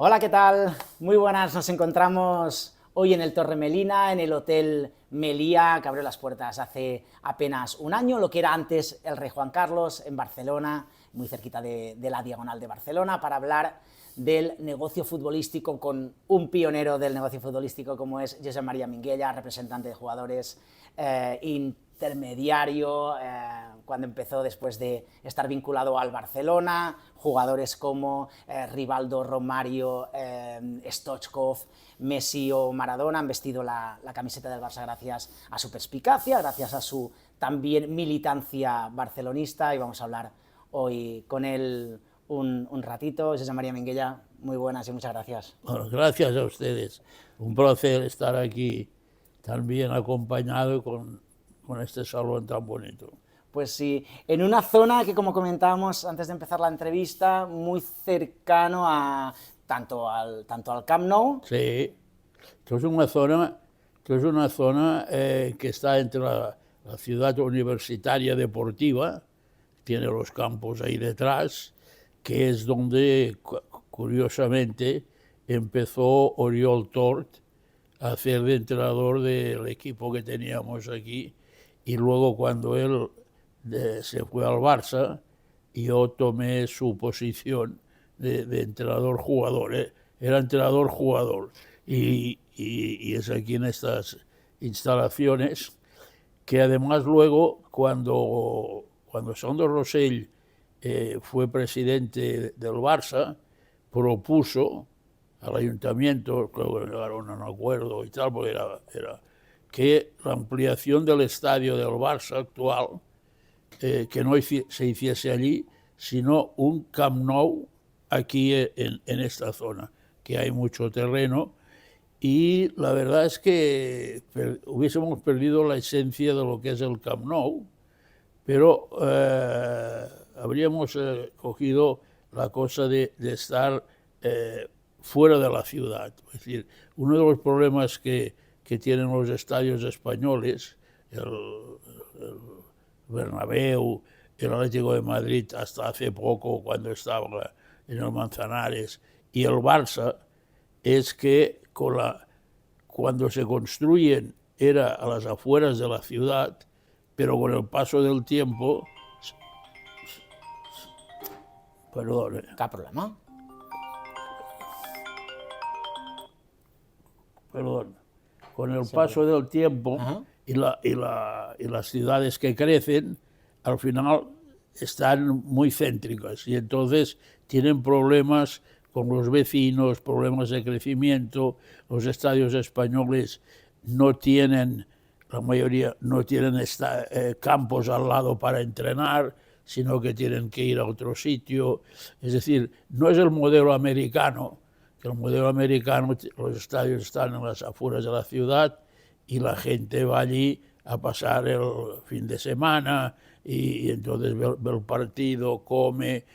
Hola, ¿qué tal? Muy buenas, nos encontramos hoy en el Torre Melina, en el Hotel Meliá, que abrió las puertas hace apenas un año, lo que era antes el Rey Juan Carlos, en Barcelona, muy cerquita de la Diagonal de Barcelona, para hablar del negocio futbolístico con un pionero del negocio futbolístico como es Josep María Minguella, representante de jugadores, intermediario, cuando empezó después de estar vinculado al Barcelona, jugadores como Rivaldo, Romario, Stoichkov, Messi o Maradona han vestido la camiseta del Barça gracias a su perspicacia, gracias a su también militancia barcelonista, y vamos a hablar hoy con él un ratito. Josep María Minguella, muy buenas y muchas gracias. Bueno, gracias a ustedes. Un placer estar aquí tan bien acompañado con este salón tan bonito. Pues sí, en una zona que, como comentábamos antes de empezar la entrevista, muy cercano a tanto al Camp Nou. Sí, esto es una zona que está entre la ciudad universitaria deportiva, tiene los campos ahí detrás, que es donde, curiosamente, empezó Oriol Tort a hacer de entrenador del equipo que teníamos aquí, y luego cuando él se fue al Barça, yo tomé su posición de entrenador-jugador. Era entrenador-jugador. Y es aquí en estas instalaciones que además luego, cuando Sandro Rosell fue presidente del Barça, propuso al ayuntamiento, creo que llegaron a un acuerdo y tal, porque era que la ampliación del estadio del Barça actual, que no se hiciese allí, sino un Camp Nou aquí en esta zona, que hay mucho terreno, y la verdad es que hubiésemos perdido la esencia de lo que es el Camp Nou, pero habríamos cogido la cosa de estar fuera de la ciudad. Es decir, uno de los problemas que tienen los estadios españoles, el Bernabéu, el Atlético de Madrid hasta hace poco cuando estaba en el Manzanares, y el Barça, es que cuando se construyen era a las afueras de la ciudad, pero con el paso del tiempo, perdón, ¿Qué problema? perdón, con el paso del tiempo y las ciudades que crecen, al final están muy céntricas y entonces tienen problemas con los vecinos, problemas de crecimiento. Los estadios españoles no tienen, la mayoría no tienen campos al lado para entrenar, sino que tienen que ir a otro sitio. Es decir, no es el modelo americano, que el modelo americano, los estadios están en las afueras de la ciudad y la gente va allí a pasar el fin de semana y entonces ve el partido, come,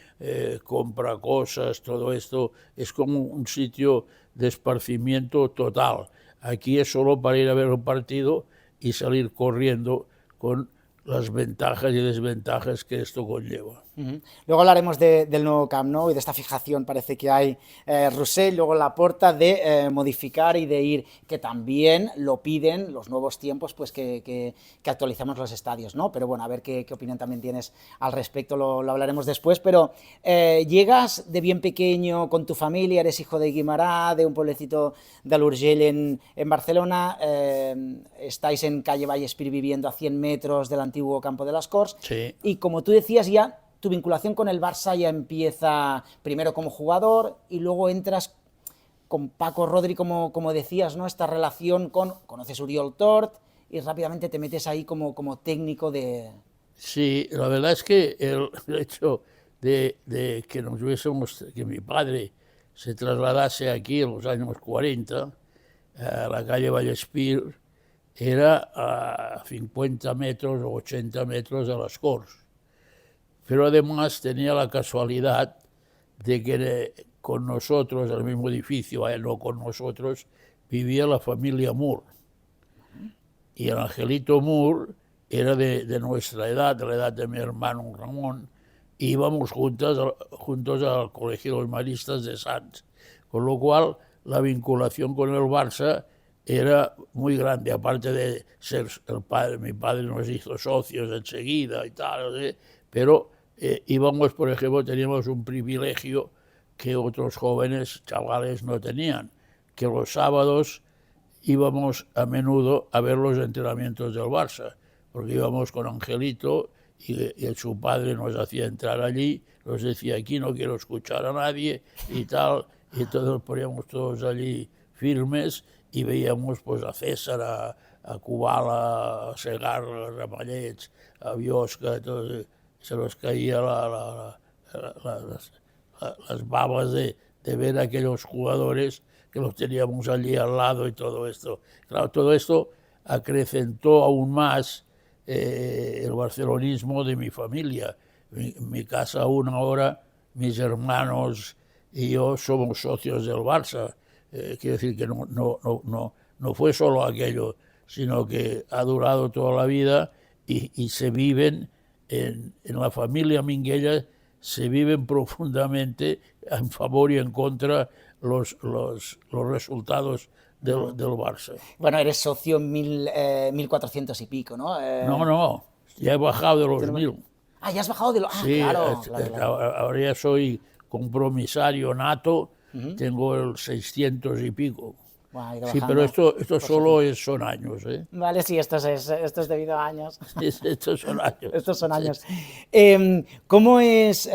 compra cosas, todo esto es como un sitio de esparcimiento total. Aquí es solo para ir a ver el partido y salir corriendo con las ventajas y desventajas que esto conlleva. Luego hablaremos del nuevo Camp Nou y de esta fijación, parece que hay Rosell, luego Laporta, de modificar y de ir, que también lo piden los nuevos tiempos, pues que actualicemos los estadios, ¿no? Pero bueno, a ver qué opinión también tienes al respecto, lo hablaremos después. Pero llegas de bien pequeño con tu familia, eres hijo de Guimará, de un pueblecito de l'Urgell en Barcelona, estáis en calle Vallespir viviendo a 100 metros del antiguo campo de las Corts, Sí. y como tú decías ya, tu vinculación con el Barça ya empieza primero como jugador y luego entras con Paco Rodri, como decías, ¿no? Esta relación conoces a Oriol Tort y rápidamente te metes ahí como técnico de... Sí, la verdad es que el hecho de que que mi padre se trasladase aquí en los años 40, a la calle Vallespir, era a 50 metros o 80 metros de las Corts. Pero además tenía la casualidad de que con nosotros, en el mismo edificio, no con nosotros, vivía la familia Moore. Y el Angelito Moore era de nuestra edad, de la edad de mi hermano Ramón, y íbamos juntos al Colegio de los Maristas de Sants. con lo cual la vinculación con el Barça era muy grande, aparte de ser el padre, mi padre nos hizo socios enseguida y tal, no sé, pero íbamos, por ejemplo, teníamos un privilegio que otros jóvenes, chavales, no tenían, que los sábados íbamos a menudo a ver los entrenamientos del Barça, porque íbamos con Angelito y su padre nos hacía entrar allí, nos decía, aquí no quiero escuchar a nadie y tal, y entonces nos poníamos todos allí firmes y veíamos pues a César, a Kubala, a Segar, a Ramallets, a Biosca, entonces se nos caía las babas de ver a aquellos jugadores que los teníamos allí al lado y todo esto. Claro, todo esto acrecentó aún más el barcelonismo de mi familia. En mi casa aún ahora mis hermanos y yo somos socios del Barça. Quiero decir que no fue solo aquello, sino que ha durado toda la vida y se viven en la familia Minguella, se viven profundamente en favor y en contra los resultados del Barça. Bueno, eres socio en 1400 y pico, ¿no? No, ya he bajado de los 1000. Ah, ya has bajado de los... Ah, Sí, claro, claro. ahora ya soy compromisario nato, tengo el 600 y pico. Bueno, Sí, pero esto solo son años, ¿eh? Vale, sí, esto es debido a años. Estos son años. Estos son años. ¿Cómo es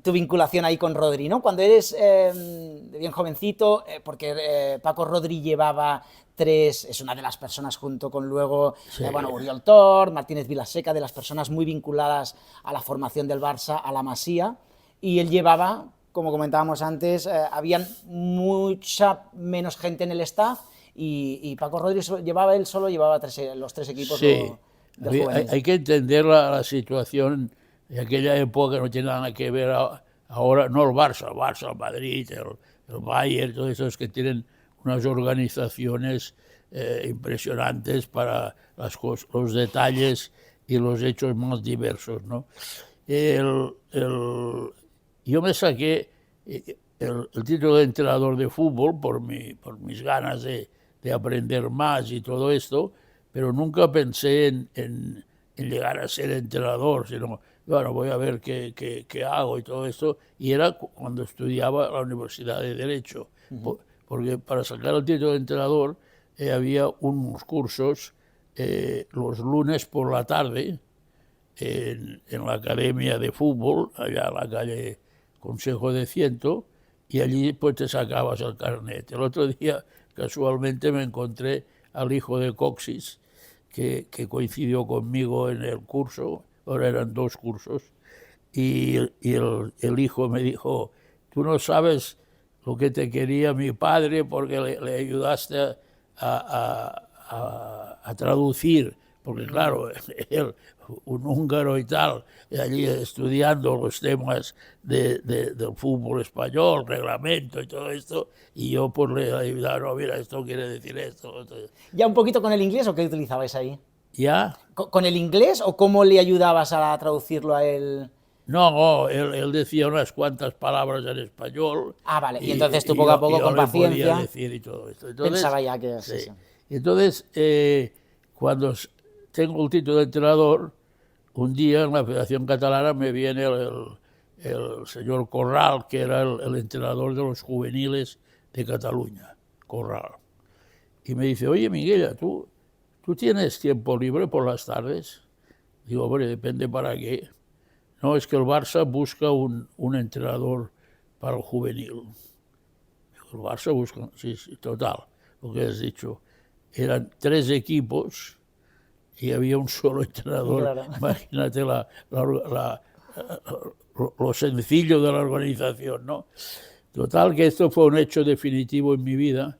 tu vinculación ahí con Rodri, ¿no? Cuando eres bien jovencito, porque Paco Rodri llevaba es una de las personas junto con luego, Sí. Oriol Tor, Martínez Vilaseca, de las personas muy vinculadas a la formación del Barça, a la Masía, y él llevaba, como comentábamos antes, habían mucha menos gente en el staff y Paco Rodri él solo llevaba los tres equipos Sí, del juvenil. hay que entender la situación de aquella época, no tiene nada que ver ahora, no el Barça, el Madrid, el Bayern, todos esos que tienen unas organizaciones impresionantes para los detalles y los hechos más diversos, ¿no? Yo me saqué el título de entrenador de fútbol por mis ganas de aprender más y todo esto, pero nunca pensé en llegar a ser entrenador, sino, bueno, voy a ver qué hago y todo esto. Y era cuando estudiaba en la Universidad de Derecho, porque para sacar el título de entrenador había unos cursos los lunes por la tarde en la Academia de Fútbol, allá en la calle Consejo de Ciento, y allí pues te sacabas el carnet. El otro día casualmente me encontré al hijo de Coxis, que coincidió conmigo en el curso, ahora eran 2 cursos, y el hijo me dijo, tú no sabes lo que te quería mi padre porque le ayudaste a traducir, porque claro, él, un húngaro y tal, y allí estudiando los temas del fútbol español, reglamento y todo esto, y yo pues le ayudaba, no, mira, esto quiere decir esto. ¿Ya un poquito con el inglés o qué utilizabais ahí? ¿Ya? ¿Con el inglés o cómo le ayudabas a traducirlo a él? No, él decía unas cuantas palabras en español. Ah, vale, y entonces tú poco a poco, con paciencia, podía decir y todo esto. Entonces, pensaba ya que es sí. eso. Entonces, cuando tengo el título de entrenador, un día en la Federación Catalana me viene el señor Corral, que era el entrenador de los juveniles de Cataluña, Corral. Y me dice, oye, Miguel, ¿tú tienes tiempo libre por las tardes? Digo, hombre, depende para qué. No, es que el Barça busca un entrenador para el juvenil. El Barça busca, sí, total, lo que has dicho. Eran 3 equipos y había un solo entrenador. Claro. Imagínate lo sencillo de la organización, ¿no? Total, que esto fue un hecho definitivo en mi vida.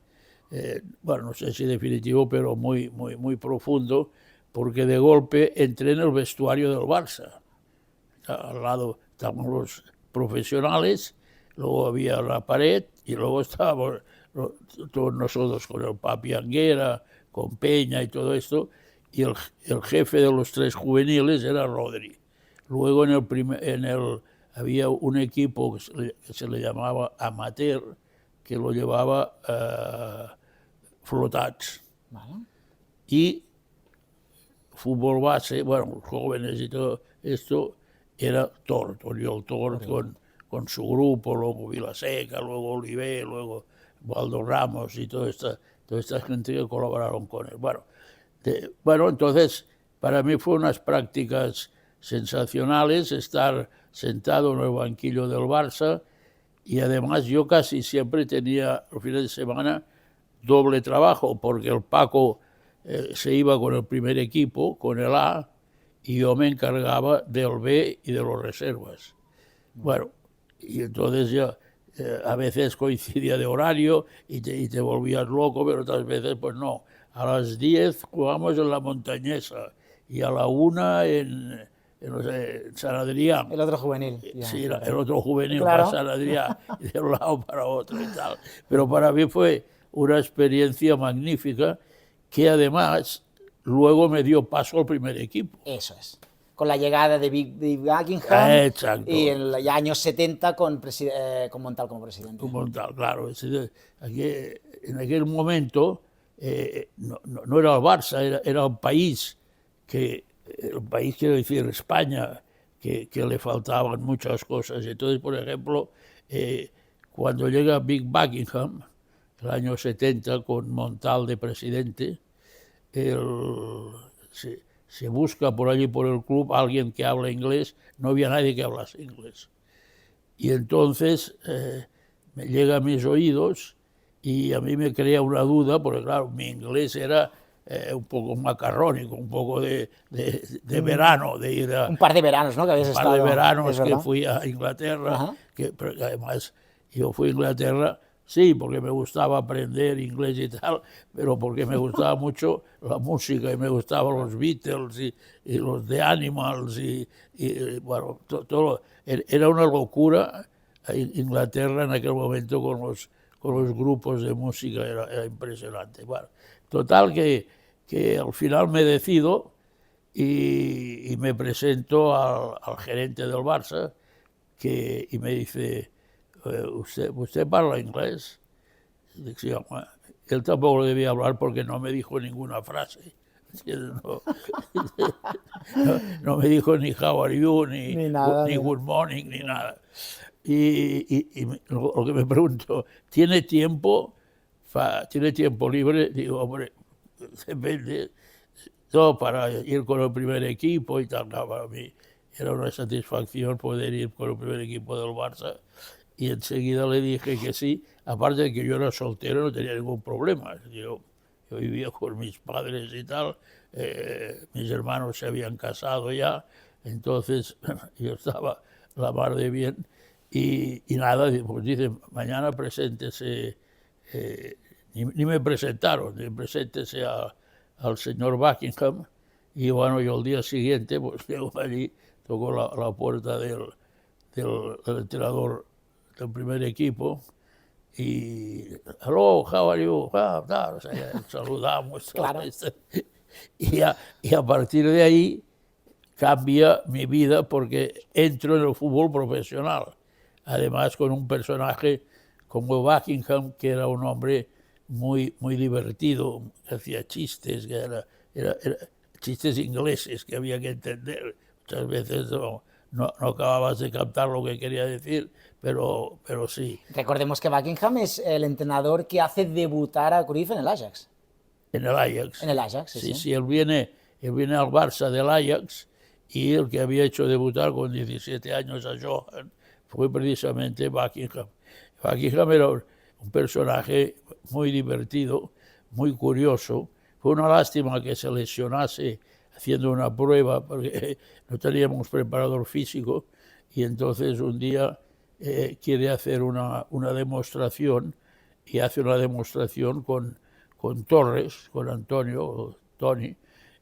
Bueno, no sé si definitivo, pero muy, muy, muy profundo, porque de golpe entré en el vestuario del Barça. Al lado estaban los profesionales, luego había la pared y luego estábamos todos nosotros con el Papi Anguera, con Peña y todo esto, y el jefe de los 3 juveniles era Rodri. Luego había un equipo que se le llamaba amateur, que lo llevaba Flotats. Vale. Y fútbol base, bueno, jóvenes y todo esto, era Tort, Oriol Tort con su grupo, luego Vilaseca, luego Oliver, luego Waldo Ramos y toda esta gente que colaboraron con él. Bueno, entonces para mí fue unas prácticas sensacionales estar sentado en el banquillo del Barça y además yo casi siempre tenía los fines de semana doble trabajo porque el Paco se iba con el primer equipo, con el A, y yo me encargaba del B y de los reservas. Bueno, y entonces ya a veces coincidía de horario y te volvías loco, pero otras veces pues no. A las 10 jugamos en la Montañesa y a la 1 no sé, en San Adrián. El otro juvenil. Sí, claro. El otro juvenil claro. para San Adrián y de un lado para otro y tal. Pero para mí fue una experiencia magnífica que además luego me dio paso al primer equipo. Eso es. Con la llegada de Big Buckingham Exacto. Y en los años 70 con Montal como presidente. Con Montal, claro. En aquel momento no era el Barça, era el país, quiero decir, España, que le faltaban muchas cosas. Entonces, por ejemplo, cuando llega Big Buckingham, el año 70, con Montal de presidente, se busca por allí, por el club, alguien que hable inglés. No había nadie que hablase inglés. Y entonces me llega a mis oídos y a mí me crea una duda, porque claro, mi inglés era un poco macarrónico, un poco de verano, de ir a... Un par de veranos, ¿no? Que habías estado. Un par de veranos que fui a Inglaterra, pero además yo fui a Inglaterra, sí, porque me gustaba aprender inglés y tal, pero porque me gustaba mucho la música y me gustaban los Beatles y los The Animals y bueno, todo. Era una locura Inglaterra en aquel momento con los grupos de música, era impresionante. Bueno, total que al final me decido y me presento al gerente del Barça y me dice, ¿usted habla inglés? Sí, él tampoco lo debía hablar porque no me dijo ninguna frase. No me dijo ni how are you, ni good morning, ni nada. Y lo que me pregunto, ¿tiene tiempo libre? Digo, hombre, depende. No, para ir con el primer equipo y tal. No, para mí era una satisfacción poder ir con el primer equipo del Barça. Y enseguida le dije que sí, aparte de que yo era soltero, no tenía ningún problema. Yo vivía con mis padres y tal, mis hermanos se habían casado ya, entonces yo estaba la mar de bien. Y nada, pues dicen, mañana preséntese, ni me presentaron, preséntese al señor Buckingham. Y bueno, yo al día siguiente, pues llego allí, toco la puerta del entrenador del primer equipo y hello, how are you? O sea, saludamos. Claro. Y a partir de ahí cambia mi vida porque entro en el fútbol profesional. Además con un personaje como Buckingham, que era un hombre muy, muy divertido, que hacía chistes, que era chistes ingleses que había que entender. Muchas veces no acababas de captar lo que quería decir, pero sí. Recordemos que Buckingham es el entrenador que hace debutar a Cruyff en el Ajax. En el Ajax. En el Ajax, sí. Sí, él viene al Barça del Ajax y el que había hecho debutar con 17 años a Johan fue precisamente Buckingham. Buckingham era un personaje muy divertido, muy curioso. Fue una lástima que se lesionase haciendo una prueba porque no teníamos preparador físico y entonces un día quiere hacer una demostración y hace una demostración con Torres, con Antonio, Tony,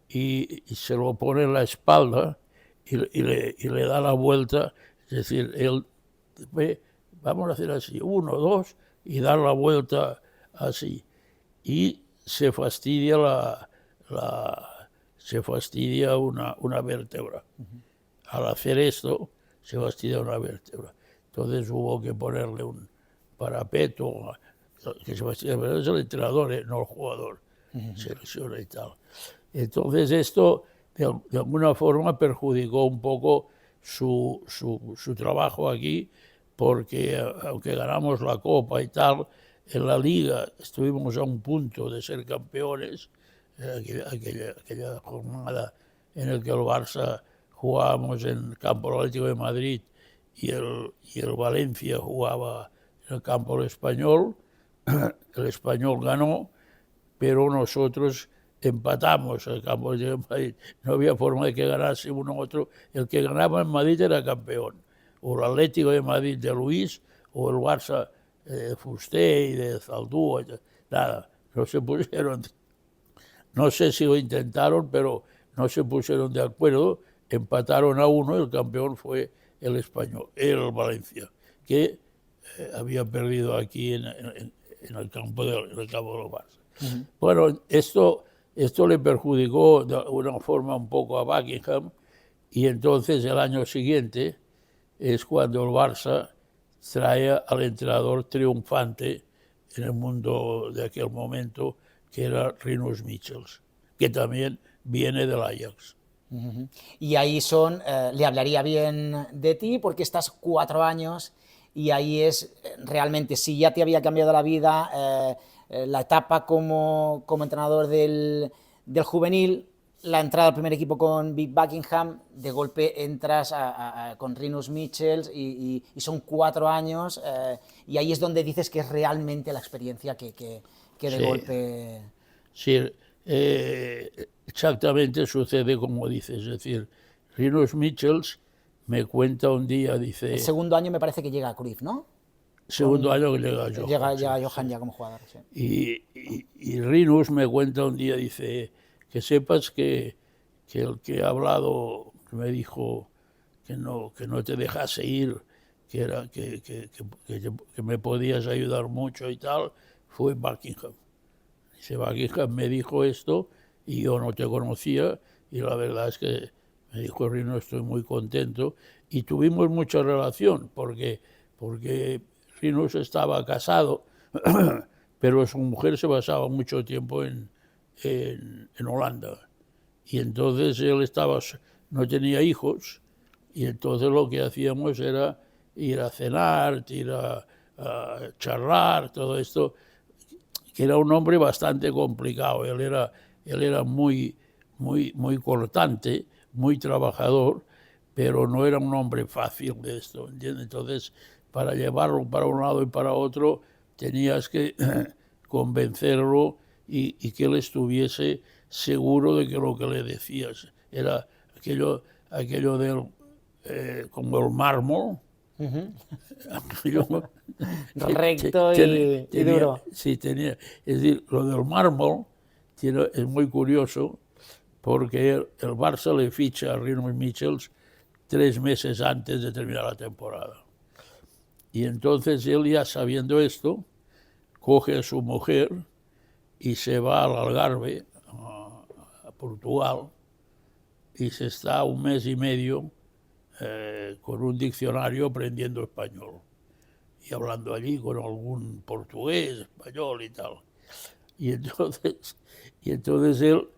y se lo pone en la espalda y le da la vuelta, es decir, él vamos a hacer así, 1, 2 y dar la vuelta así y se fastidia una vértebra. Al hacer esto, se fastidia una vértebra. Entonces hubo que ponerle un parapeto, que Sebastián es el entrenador, no el jugador, selecciona y tal. Entonces esto de alguna forma perjudicó un poco su trabajo aquí, porque aunque ganamos la Copa y tal, en la Liga estuvimos a un punto de ser campeones, aquella jornada en la que el Barça jugábamos en el campo del Atlético de Madrid y el Valencia jugaba en el campo del Español. El Español ganó, pero nosotros empatamos el campo de Madrid. No había forma de que ganase uno u otro. El que ganaba en Madrid era campeón. O el Atlético de Madrid de Luis, o el Barça de Fuster y de Zaldúa. Nada, no se pusieron. No sé si lo intentaron, pero no se pusieron de acuerdo. Empataron a uno y el campeón fue el Español, el Valencia, que había perdido aquí en el campo de los Barça. Bueno, esto le perjudicó de una forma un poco a Buckingham, y entonces el año siguiente es cuando el Barça trae al entrenador triunfante en el mundo de aquel momento, que era Rinus Michels, que también viene del Ajax. Y ahí le hablaría bien de ti, porque estás 4 años y ahí es realmente, si ya te había cambiado la vida, la etapa como entrenador del juvenil, la entrada al primer equipo con Big Buckingham, de golpe entras con Rinus Michels y son 4 años, y ahí es donde dices que es realmente la experiencia que de golpe... Sí, exactamente sucede como dices, es decir, Rinus Michels me cuenta un día, dice... El segundo año me parece que llega a Cruyff, ¿no? Segundo año que llega Johan. Llega Johan ya como jugador, sí. Y Rinus me cuenta un día, dice, que sepas que el que ha hablado, que me dijo que no te dejase ir, que me podías ayudar mucho y tal, fue Buckingham. Dice, Buckingham me dijo esto y yo no te conocía, y la verdad es que me dijo Rinus, estoy muy contento, y tuvimos mucha relación, porque Rinus estaba casado, pero su mujer se pasaba mucho tiempo en Holanda. Y entonces él no tenía hijos, y entonces lo que hacíamos era ir a cenar, ir a charlar, todo esto, que era un hombre bastante complicado. Él era muy cortante, muy trabajador, pero no era un hombre fácil de esto, ¿entiendes? Entonces, para llevarlo para un lado y para otro, tenías que convencerlo y que él estuviese seguro de que lo que le decías era aquello del como el mármol. Recto y duro. Sí, tenía. Es decir, lo del mármol es muy curioso, porque el Barça le ficha a Rinus Michels 3 meses antes de terminar la temporada. Y entonces él, ya sabiendo esto, coge a su mujer y se va al Algarve, a Portugal, y se está 1 mes y medio con un diccionario aprendiendo español y hablando allí con algún portugués, español y tal. Y entonces él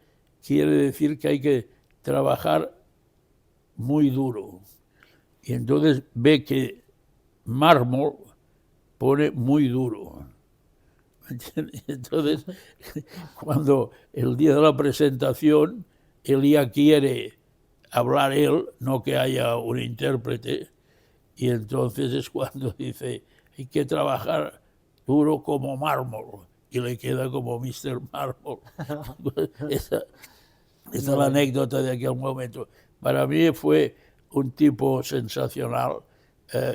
quiere decir que hay que trabajar muy duro. Y entonces ve que mármol pone muy duro. Entonces, cuando el día de la presentación, él ya quiere hablar él, no que haya un intérprete, y entonces es cuando dice, hay que trabajar duro como mármol, y le queda como Mr. Mármol. Esa es la anécdota de aquel momento. Para mí fue un tipo sensacional,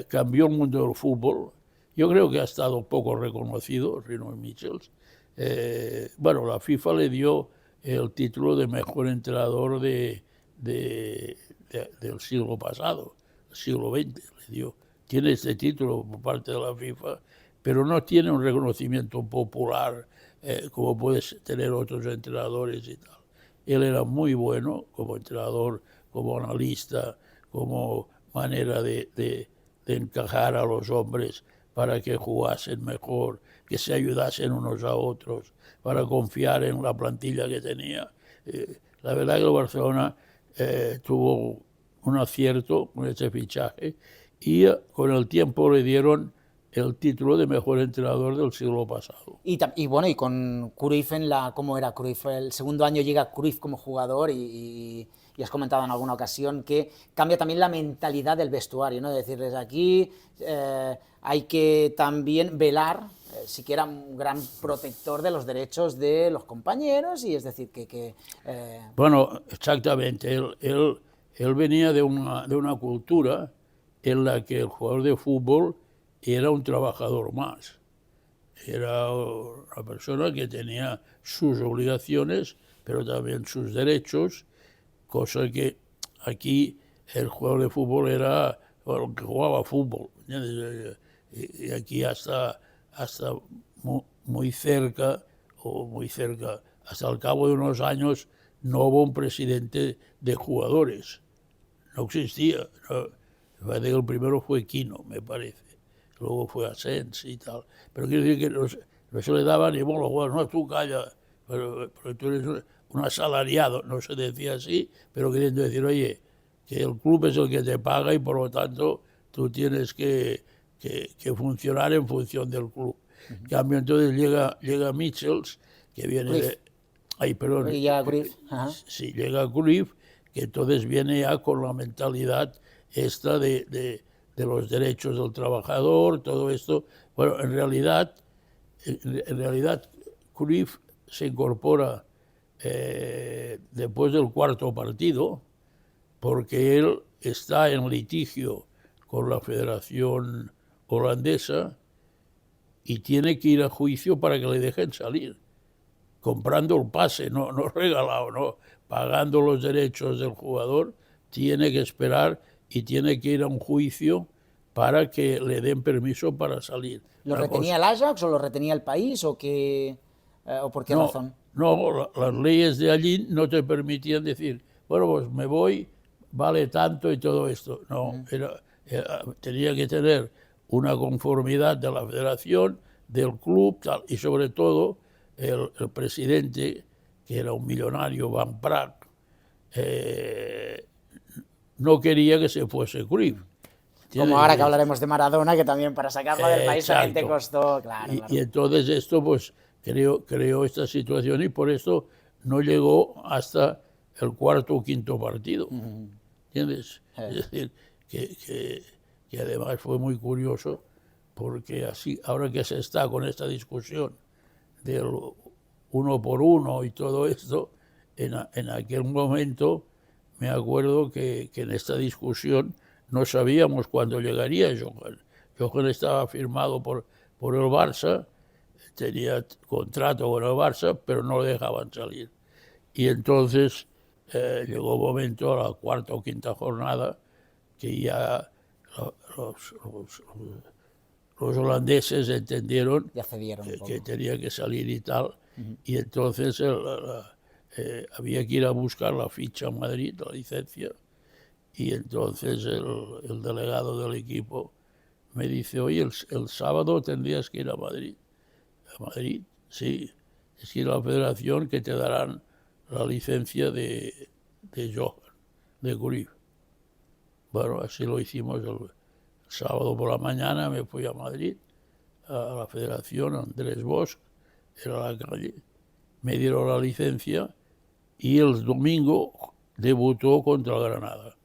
cambió el mundo del fútbol. Yo creo que ha estado poco reconocido, Rinus Michels. Bueno, la FIFA le dio el título de mejor entrenador del siglo pasado, el siglo XX, le dio. Tiene este título por parte de la FIFA, pero no tiene un reconocimiento popular como puede tener otros entrenadores y tal. Él era muy bueno como entrenador, como analista, como manera de encajar a los hombres para que jugasen mejor, que se ayudasen unos a otros, para confiar en la plantilla que tenía. La verdad que el Barcelona tuvo un acierto con ese fichaje y con el tiempo le dieron el título de mejor entrenador del siglo pasado. Y bueno, y con Cruyff ¿cómo era Cruyff? El segundo año llega Cruyff como jugador y has comentado en alguna ocasión que cambia también la mentalidad del vestuario, ¿no? De decirles aquí hay que también velar, sí que era un gran protector de los derechos de los compañeros y es decir Bueno, exactamente, él venía de una cultura en la que el jugador de fútbol era un trabajador más. Era una persona que tenía sus obligaciones, pero también sus derechos, cosa que aquí el jugador de fútbol era el que jugaba fútbol, ¿entiendes? Y aquí hasta muy cerca, hasta el cabo de unos años, no hubo un presidente de jugadores. No existía. No. Me parece que el primero fue Quino, me parece. Luego fue Asens y tal. Pero quiero decir que no se le daba ni bola a los jugadores. No, tú calla, pero tú eres un asalariado. No se decía así, pero queriendo decir, oye, que el club es el que te paga y por lo tanto tú tienes que funcionar en función del club. En cambio, entonces llega Michels, que viene Cruyff. de... Ay, perdón. Y ya Cruyff. Sí, llega Cruyff, que entonces viene ya con la mentalidad esta de los derechos del trabajador, todo esto. Bueno, en realidad Cruyff se incorpora después del cuarto partido, porque él está en litigio con la Federación Holandesa y tiene que ir a juicio para que le dejen salir, comprando el pase, no regalado, no, pagando los derechos del jugador, tiene que esperar y tiene que ir a un juicio para que le den permiso para salir. ¿Lo retenía el Ajax o lo retenía el país o por qué razón? No, las leyes de allí no te permitían decir, bueno, pues me voy, vale tanto y todo esto. No, tenía que tener una conformidad de la federación, del club, tal, y sobre todo el presidente, que era un millonario, Van Praag, no quería que se fuese Cruyff. Como ahora que hablaremos de Maradona, que también para sacarlo del país también te costó, claro. Y entonces esto pues creó esta situación y por eso no llegó hasta el cuarto o quinto partido. ¿Entiendes? Es decir, que además fue muy curioso porque así, ahora que se está con esta discusión del uno por uno y todo esto, en aquel momento me acuerdo que en esta discusión no sabíamos cuándo llegaría Johan. Johan estaba firmado por el Barça, tenía contrato con el Barça, pero no le dejaban salir. Y entonces llegó un momento, a la cuarta o quinta jornada, que ya los holandeses entendieron que tenía que salir y tal, y entonces había que ir a buscar la ficha a Madrid, la licencia, y entonces el delegado del equipo me dice, oye, el sábado tendrías que ir a Madrid. ¿A Madrid? Sí, es que ir a la federación que te darán la licencia de Johan, de Cruyff. Bueno, así lo hicimos el sábado por la mañana, me fui a Madrid, a la federación, Andrés Bosch, era la calle, me dieron la licencia y el domingo debutó contra el Granada.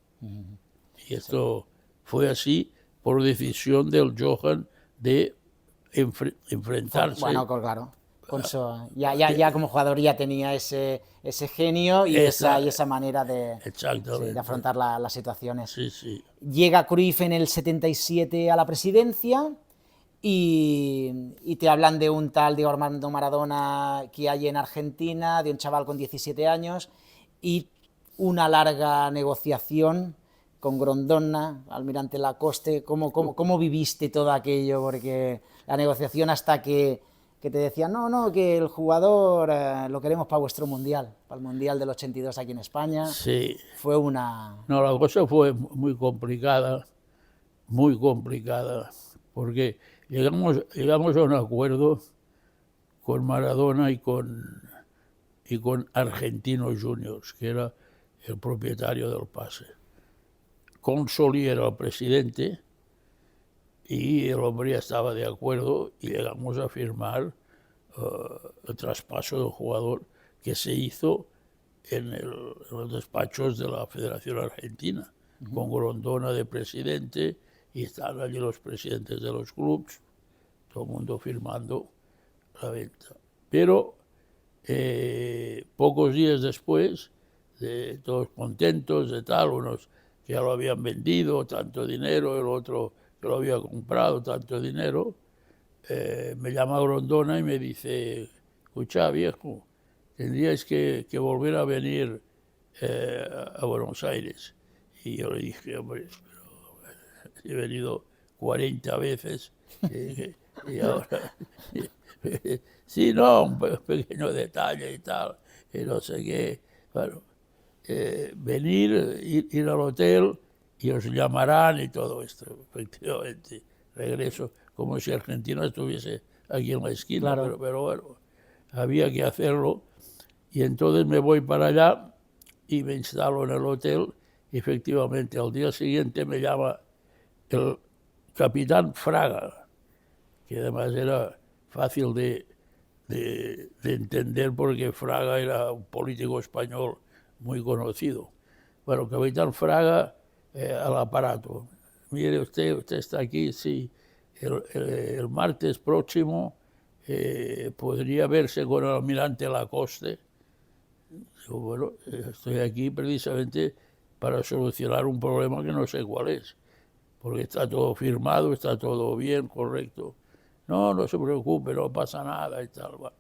Y esto fue así por decisión del Johan de enfrentarse. Bueno, claro. Ya como jugador ya tenía ese genio y esa manera de afrontar las situaciones. Sí, sí. Llega Cruyff en el 77 a la presidencia y te hablan de un tal Diego Armando Maradona que hay en Argentina, de un chaval con 17 años y una larga negociación con Grondona, Almirante Lacoste. ¿Cómo viviste todo aquello? Porque la negociación hasta que te decían, no, que el jugador lo queremos para vuestro mundial, para el mundial del 82 aquí en España. Sí. Fue una... No, la cosa fue muy complicada, porque llegamos a un acuerdo con Maradona y con Argentino Juniors, que era el propietario del pase. Consoli era el presidente y el hombre ya estaba de acuerdo y llegamos a firmar el traspaso del jugador, que se hizo en los despachos de la Federación Argentina, con Grondona de presidente, y estaban allí los presidentes de los clubes, todo el mundo firmando la venta. Pero pocos días después, todos contentos de tal, unos que ya lo habían vendido, tanto dinero, el otro que lo había comprado, tanto dinero, me llama Grondona y me dice: escucha, viejo, tendríais que volver a venir a Buenos Aires. Y yo le dije: hombre, pero he venido 40 veces y ahora... sí, no, un pequeño detalle y tal, y no sé qué. Bueno, venir, ir al hotel y os llamarán y todo esto. Efectivamente, regreso como si Argentina estuviese aquí en la esquina, Claro. pero bueno, había que hacerlo. Y entonces me voy para allá y me instalo en el hotel. Y efectivamente, al día siguiente me llama el capitán Fraga, que además era fácil de entender porque Fraga era un político español muy conocido. Bueno, capitán Fraga, al aparato. Mire, usted está aquí, sí. El martes próximo podría verse con el almirante Lacoste. Digo, bueno, estoy aquí precisamente para solucionar un problema que no sé cuál es, porque está todo firmado, está todo bien, correcto. No, no se preocupe, no pasa nada y tal. Bueno,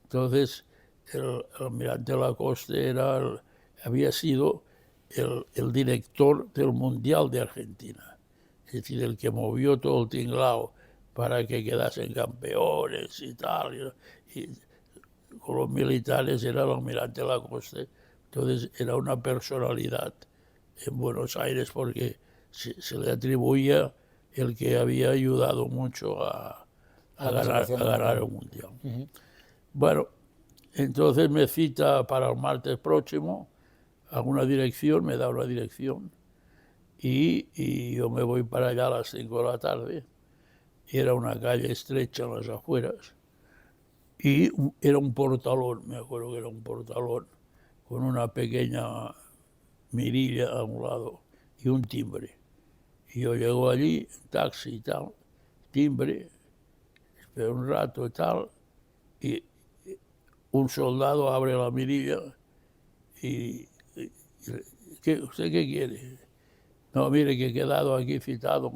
entonces, el almirante Lacoste había sido el director del Mundial de Argentina, es decir, el que movió todo el tinglao para que quedasen campeones y tal. Y con los militares era el almirante Lacoste. Entonces, era una personalidad en Buenos Aires porque se le atribuía el que había ayudado mucho a ganar el Mundial. Bueno, entonces me cita para el martes próximo a una dirección, me da una dirección y yo me voy para allá a las 5 de la tarde. Era una calle estrecha en las afueras y era un portalón, me acuerdo que era un portalón con una pequeña mirilla a un lado y un timbre. Y yo llego allí, en taxi y tal, timbre, espero un rato y tal, y un soldado abre la mirilla y ¿usted qué quiere? No, mire, que he quedado aquí citado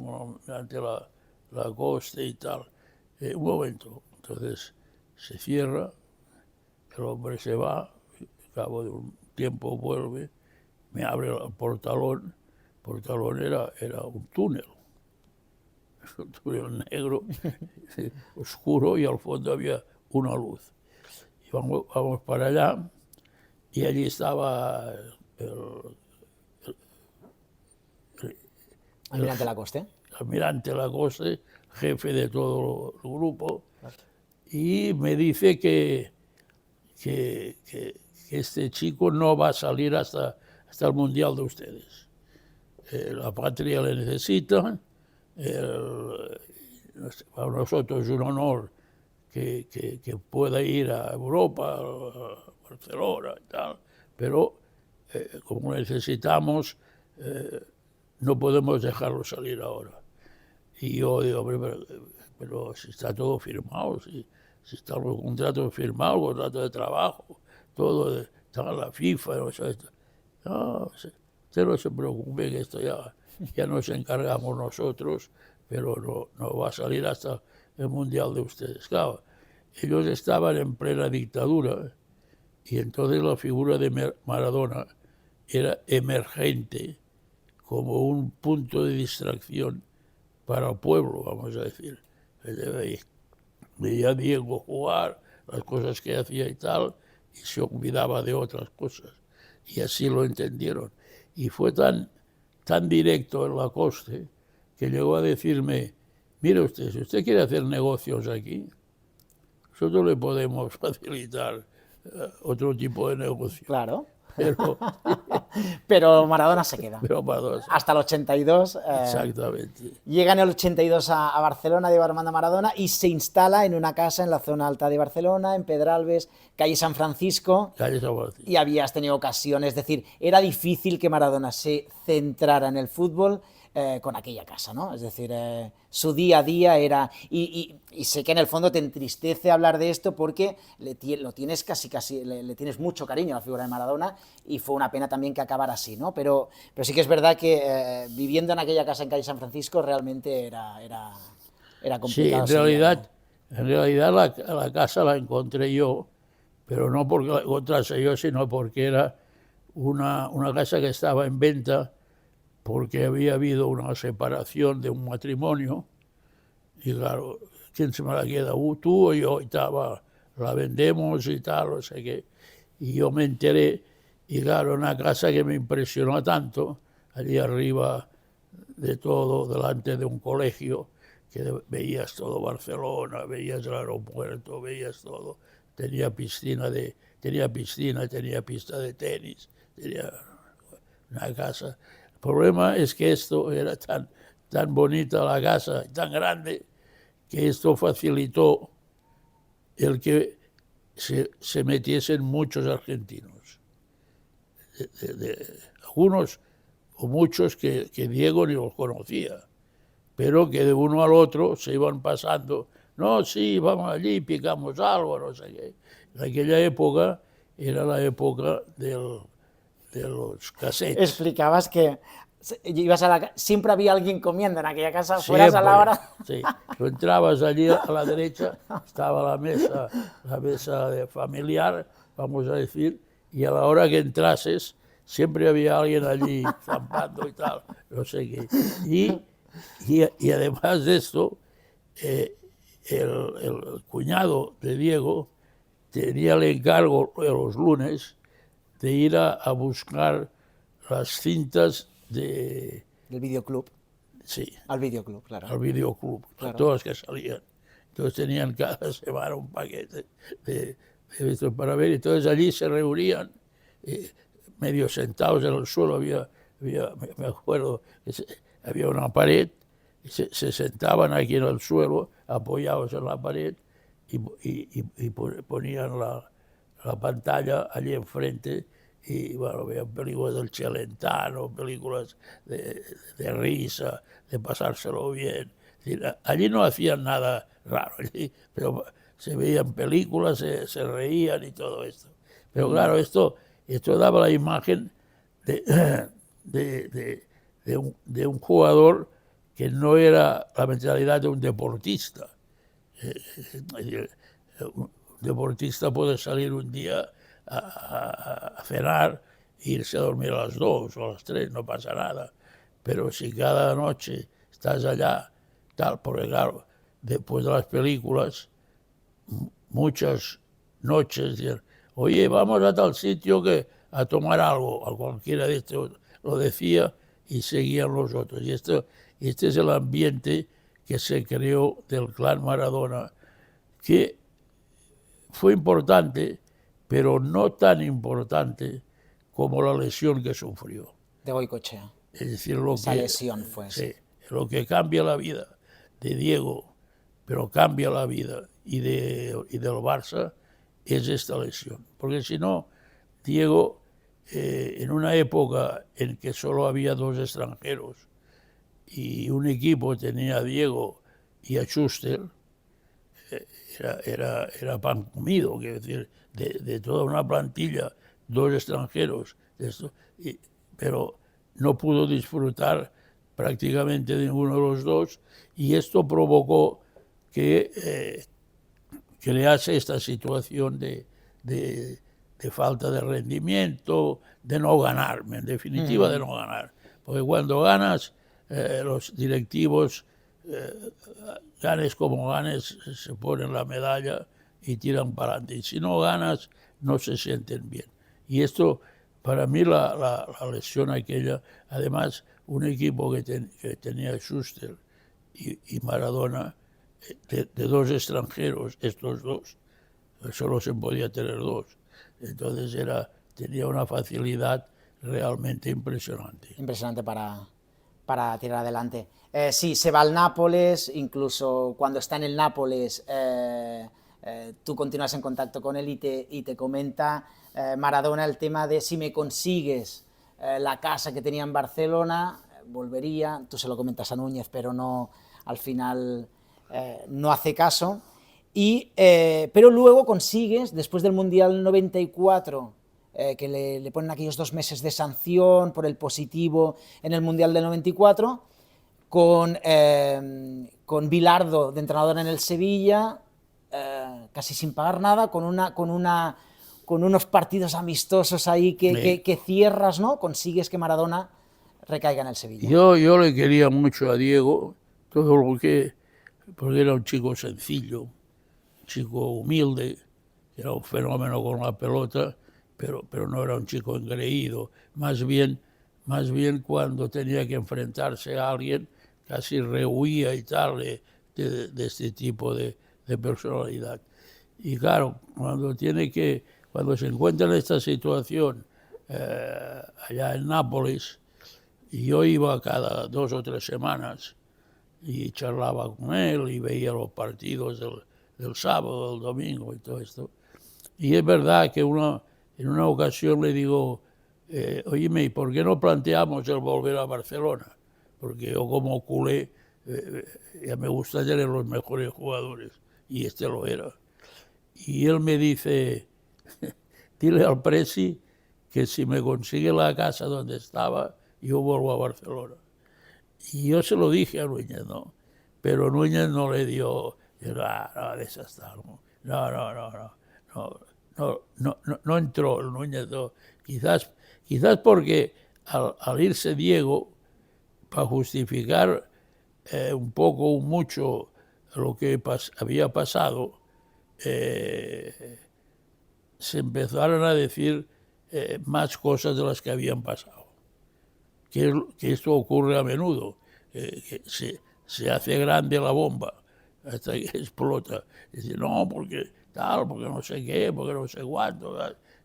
ante la costa y tal. Un momento. Entonces se cierra, el hombre se va, al cabo de un tiempo vuelve, me abre el portalón. El portalón era un túnel negro, oscuro, y al fondo había una luz. Y vamos para allá, y allí estaba Almirante Lacoste. almirante Lacoste, jefe de todo el grupo, y me dice que este chico no va a salir hasta el Mundial de ustedes. La patria le necesita, para nosotros es un honor que pueda ir a Europa, a Barcelona y tal, pero como necesitamos, no podemos dejarlo salir ahora. Y yo digo: hombre, pero si está todo firmado, si están los contratos firmados, contratos de trabajo, todo, está la FIFA, no sé, no, usted no se preocupe, que esto ya nos encargamos nosotros, pero no va a salir hasta el Mundial de ustedes. Claro, ellos estaban en plena dictadura y entonces la figura de Maradona era emergente como un punto de distracción para el pueblo, vamos a decir. Veía a Diego jugar, las cosas que hacía y tal, y se olvidaba de otras cosas. Y así lo entendieron. Y fue tan directo en Lacoste que llegó a decirme: mire usted, si usted quiere hacer negocios aquí, nosotros le podemos facilitar otro tipo de negocio. Claro. Pero, Pero Maradona se queda. pero para Hasta el 82. exactamente. Llega en el 82 a Barcelona, Diego Armando Maradona, y se instala en una casa en la zona alta de Barcelona, en Pedralbes, calle San Francisco. Calle San Francisco. Y habías tenido ocasiones, es decir, era difícil que Maradona se centrara en el fútbol con aquella casa, ¿no? Es decir, su día a día era... Y sé que en el fondo te entristece hablar de esto porque lo tienes casi le tienes mucho cariño a la figura de Maradona y fue una pena también que acabara así, ¿no? Pero sí que es verdad que viviendo en aquella casa en calle San Francisco realmente era complicado. Sí, en realidad la casa la encontré yo, pero no porque la encontrase yo, sino porque era una casa que estaba en venta porque había habido una separación de un matrimonio y claro, ¿quién se me la queda? Tú o yo, y tal, la vendemos y tal, no sé qué. Y yo me enteré, y claro, una casa que me impresionó tanto, allí arriba de todo, delante de un colegio, que veías todo Barcelona, veías el aeropuerto, veías todo. Tenía piscina, tenía pista de tenis, tenía una casa. El problema es que esto era tan bonita la casa, tan grande, que esto facilitó el que se metiesen muchos argentinos. Algunos o muchos que Diego ni los conocía, pero que de uno al otro se iban pasando. No, sí, vamos allí, picamos algo, no sé qué. En aquella época era la época de los cassettes. Explicabas que siempre había alguien comiendo en aquella casa, fueras a la hora. Sí, tú entrabas allí a la derecha, estaba la mesa familiar, vamos a decir, y a la hora que entrases siempre había alguien allí zampando y tal, no sé qué. Y además de esto, el cuñado de Diego tenía el encargo de los lunes de ir a buscar las cintas Del videoclub. Sí. Al videoclub, claro. Al videoclub, claro. Todas que salían. Entonces tenían cada semana un paquete de estos para ver. Entonces allí se reunían, medio sentados en el suelo. Me acuerdo, había una pared, y se sentaban aquí en el suelo, apoyados en la pared, y ponían la pantalla allí enfrente. Y bueno, veían películas del Celentano, películas de risa, de pasárselo bien. Allí no hacían nada raro, pero se veían películas, se reían y todo esto. Pero claro, esto daba la imagen de un jugador que no era la mentalidad de un deportista. Un deportista puede salir un día a cenar e irse a dormir a las 2 o a las 3, no pasa nada. Pero si cada noche estás allá, tal, porque claro, después de las películas, muchas noches, oye, vamos a tal sitio a tomar algo, a cualquiera de estos lo decía y seguían los otros. Y este es el ambiente que se creó del clan Maradona, que fue importante, pero no tan importante como la lesión que sufrió. De Goicoechea. Es decir, esa lesión fue. Sí, lo que cambia la vida de Diego, pero cambia la vida y del Barça, es esta lesión. Porque si no, Diego, en una época en que solo había 2 extranjeros y un equipo tenía a Diego y a Schuster, era pan comido, quiero decir, de toda una plantilla, 2 extranjeros, pero no pudo disfrutar prácticamente de ninguno de los dos, y esto provocó que crease esta situación de falta de rendimiento, de no ganar, en definitiva de no ganar. Porque cuando ganas, los directivos, ganes como ganes, se ponen la medalla y tiran para adelante. Y si no ganas, no se sienten bien. Y esto, para mí, la lesión aquella, además, un equipo que tenía Schuster y Maradona, de 2 extranjeros, estos dos, solo se podía tener dos. Entonces tenía una facilidad realmente impresionante. Impresionante para tirar adelante. Sí, se va al Nápoles, incluso cuando está en el Nápoles, tú continúas en contacto con él y te comenta Maradona el tema de si me consigues la casa que tenía en Barcelona, volvería. Tú se lo comentas a Núñez, pero no, al final no hace caso. Pero luego consigues, después del Mundial 94, que le ponen aquellos 2 meses de sanción por el positivo en el Mundial del 94, con Bilardo de entrenador en el Sevilla, casi sin pagar nada, con unos partidos amistosos ahí que cierras, ¿no? Consigues que Maradona recaiga en el Sevilla. Yo le quería mucho a Diego, todo lo que, porque era un chico sencillo, un chico humilde, era un fenómeno con la pelota, pero no era un chico engreído. Más bien cuando tenía que enfrentarse a alguien, casi rehuía y tal de este tipo de personalidad. Y claro, cuando se encuentra en esta situación allá en Nápoles, y yo iba cada 2 o 3 semanas y charlaba con él y veía los partidos del sábado, del domingo y todo esto. Y es verdad que en una ocasión le digo, oíme, ¿y por qué no planteamos el volver a Barcelona? Porque yo como culé ya me gusta tener los mejores jugadores, y este lo era. Y él me dice, dile al Presi que si me consigue la casa donde estaba, yo vuelvo a Barcelona. Y yo se lo dije a Núñez, ¿no? Pero Núñez no le dio, no, de esas tal, no entró el Núñez, no. Quizás porque al irse Diego, para justificar un poco o mucho lo que había pasado, se empezaron a decir más cosas de las que habían pasado. Que esto ocurre a menudo, que se hace grande la bomba hasta que explota. Dice, no, porque tal, porque no sé qué, porque no sé cuánto.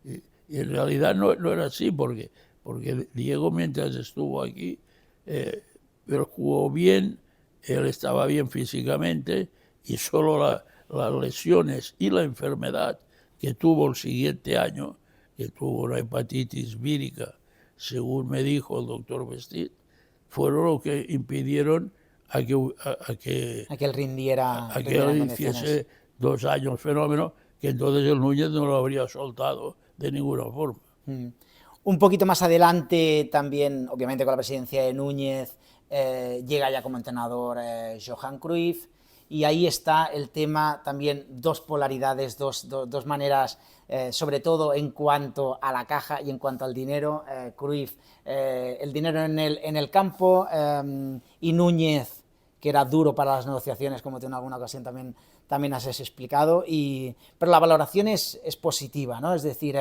Y en realidad no era así, porque Diego, mientras estuvo aquí, él jugó bien, él estaba bien físicamente, y solo las lesiones y la enfermedad que tuvo el siguiente año, que tuvo una hepatitis vírica, según me dijo el doctor Vestit, fueron lo que impidieron a que él rindiera que él en hiciese 2 años fenómeno, que entonces el Núñez no lo habría soltado de ninguna forma. Un poquito más adelante también, obviamente con la presidencia de Núñez, llega ya como entrenador Johan Cruyff, y ahí está el tema también, dos polaridades, dos maneras, sobre todo en cuanto a la caja y en cuanto al dinero. Cruyff, el dinero en el campo, y Núñez, que era duro para las negociaciones, como tú en alguna ocasión también has explicado, pero la valoración es positiva, ¿no? Es decir,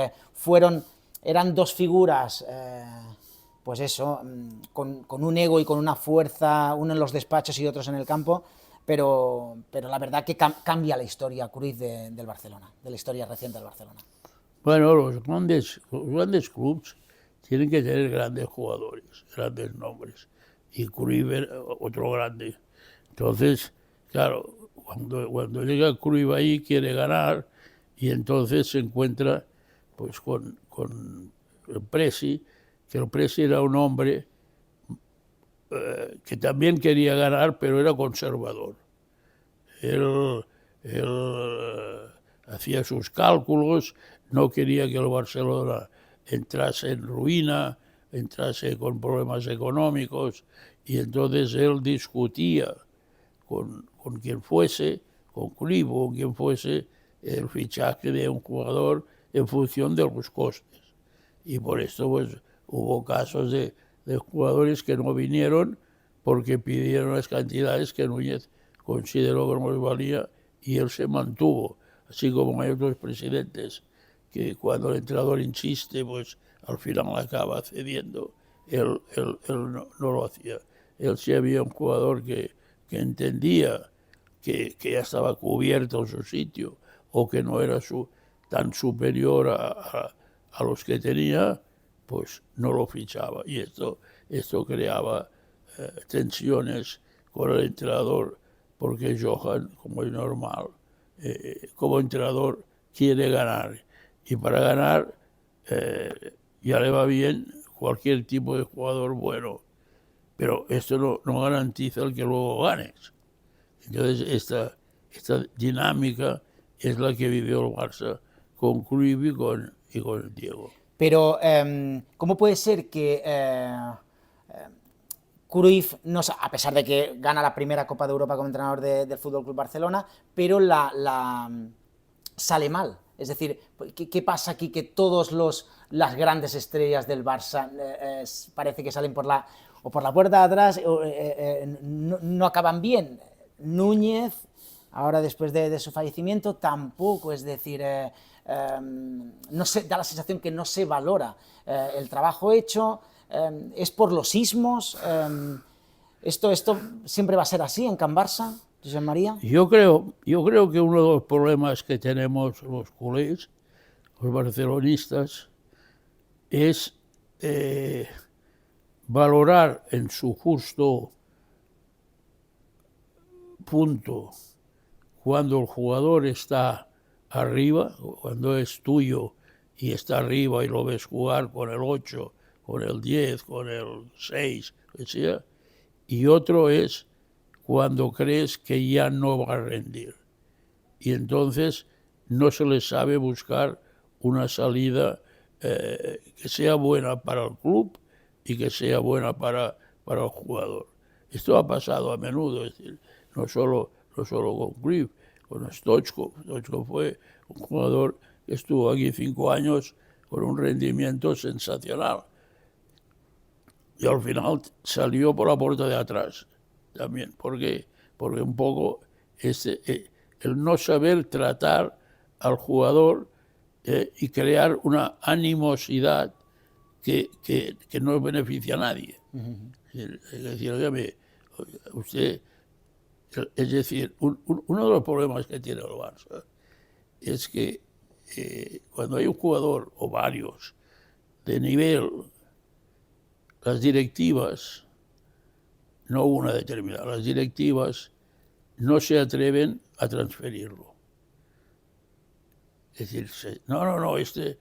eran dos figuras, pues eso, con un ego y con una fuerza, uno en los despachos y otros en el campo, pero la verdad que cambia la historia Cruyff del Barcelona, de la historia reciente del Barcelona. Bueno, los grandes clubes tienen que tener grandes jugadores, grandes nombres, y Cruyff era otro grande. Entonces, claro, cuando llega Cruyff ahí quiere ganar, y entonces se encuentra pues con el Presi, que el Presi era un hombre que también quería ganar, pero era conservador. Él hacía sus cálculos, no quería que el Barcelona entrase en ruina, entrase con problemas económicos, y entonces él discutía con quien fuese, con Cruyff o con quien fuese, el fichaje de un jugador en función de los costes. Y por esto pues hubo casos de jugadores que no vinieron porque pidieron las cantidades que Núñez consideró que no les valía, y él se mantuvo, así como hay otros presidentes que cuando el entrenador insiste, pues al final acaba cediendo. Él no lo hacía. Él sí había un jugador que entendía que ya estaba cubierto en su sitio, o que no era tan superior a los que tenía, pues no lo fichaba. Y esto creaba tensiones con el entrenador, porque Johan, como es normal, como entrenador quiere ganar. Y para ganar ya le va bien cualquier tipo de jugador bueno, pero esto no garantiza el que luego ganes. Entonces esta dinámica es la que vivió el Barça con Cruyff y con Diego. Pero, ¿cómo puede ser que Cruyff, no, a pesar de que gana la primera Copa de Europa como entrenador del Fútbol Club Barcelona, pero sale mal? Es decir, ¿qué pasa aquí? Que las grandes estrellas del Barça parece que salen por la puerta de atrás, no acaban bien. Núñez, ahora después de su fallecimiento, tampoco, es decir, no se, da la sensación que no se valora el trabajo hecho, es por los ismos. ¿Esto siempre va a ser así en Can Barça, Josep María? Yo creo que uno de los problemas que tenemos los culés, los barcelonistas, es valorar en su justo punto cuando el jugador está arriba, cuando es tuyo y está arriba y lo ves jugar con el 8, con el 10, con el 6, que sea, y otro es cuando crees que ya no va a rendir. Y entonces no se le sabe buscar una salida que sea buena para el club y que sea buena para el jugador. Esto ha pasado a menudo, es decir, no solo con Cruyff, con Stoichkov. Stoichkov fue un jugador que estuvo aquí 5 años con un rendimiento sensacional. Y al final salió por la puerta de atrás también, porque un poco el no saber tratar al jugador y crear una animosidad que no beneficia a nadie. Es decir, óigame, usted, es decir, uno de los problemas que tiene el Barça es que cuando hay un jugador o varios de nivel, las directivas, no una determinada, las directivas no se atreven a transferirlo. Es decir, no, este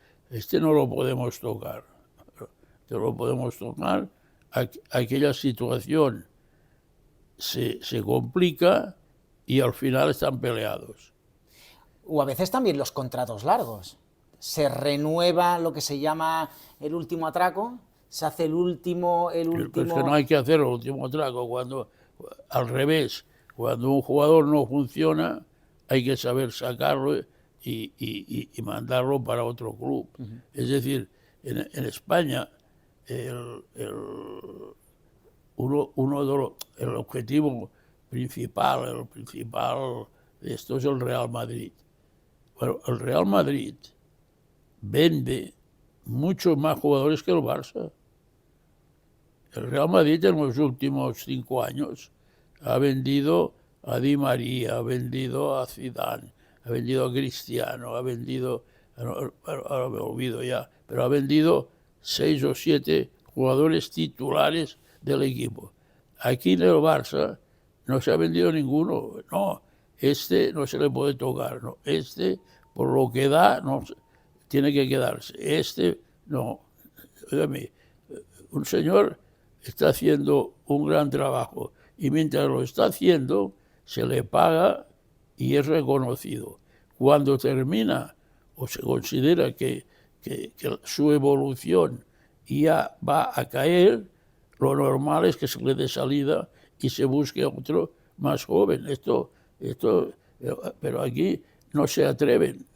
no lo podemos tocar. No lo podemos tocar. Aquella situación se complica y al final están peleados. O a veces también los contratos largos. Se renueva lo que se llama el último atraco, se hace el último... Pero es que no hay que hacer el último atraco. Al revés, cuando un jugador no funciona, hay que saber sacarlo y mandarlo para otro club. Es decir, en España el objetivo principal de esto es el Real Madrid. Bueno, el Real Madrid vende muchos más jugadores que el Barça. El Real Madrid en los últimos 5 años ha vendido a Di María, ha vendido a Zidane, ha vendido a Cristiano, ha vendido, ahora me olvido ya, pero ha vendido 6 o 7 jugadores titulares del equipo. Aquí en el Barça no se ha vendido ninguno. No, este no se le puede tocar. No, este, por lo que da, no, tiene que quedarse. Este, no. Óigame, un señor está haciendo un gran trabajo y mientras lo está haciendo se le paga y es reconocido. Cuando termina o se considera que su evolución ya va a caer, lo normal es que se le dé salida y se busque otro más joven. Pero aquí no se atreven,